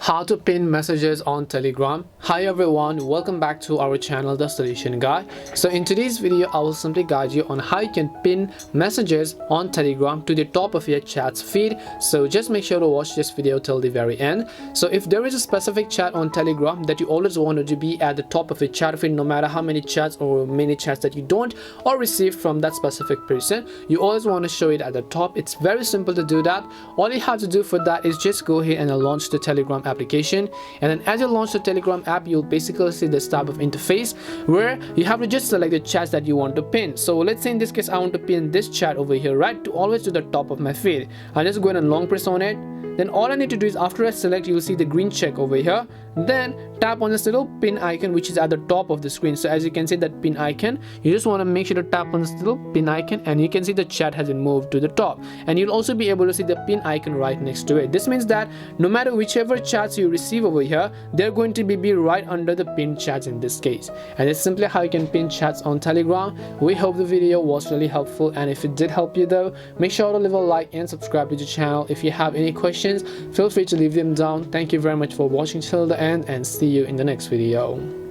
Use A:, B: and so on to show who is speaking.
A: How to pin messages on Telegram. Hi everyone, welcome back to our channel The Solution Guy. So in today's video I will simply guide you on how you can pin messages on Telegram to the top of your chats feed. So just make sure to watch this video till the very end. So if there is a specific chat on Telegram that you always wanted to be at the top of your chat feed, no matter how many chats or many chats that you don't or receive from that specific person, you always want to show it at the top. It's very simple to do that. All you have to do for that is just go ahead and launch the Telegram application, and then as you launch the Telegram app, you'll basically see this type of interface where you have to just select the chats that you want to pin. So let's say in this case I want to pin this chat over here, right, to always to the top of my feed. I'll just go ahead and long press on it. Then all I need to do is after I select, you'll see the green check over here. Then tap on this little pin icon which is at the top of the screen. So as you can see that pin icon, you just want to make sure to tap on this little pin icon, and you can see the chat has been moved to the top, and you'll also be able to see the pin icon right next to it. This means that no matter whichever chats you receive over here, they're going to be right under the pinned chats in this case. And it's simply how you can pin chats on Telegram. We hope the video was really helpful, and if it did help you though, make sure to leave a like and subscribe to the channel. If you have any questions, feel free to leave them down. Thank you very much for watching till the end, and see you in the next video.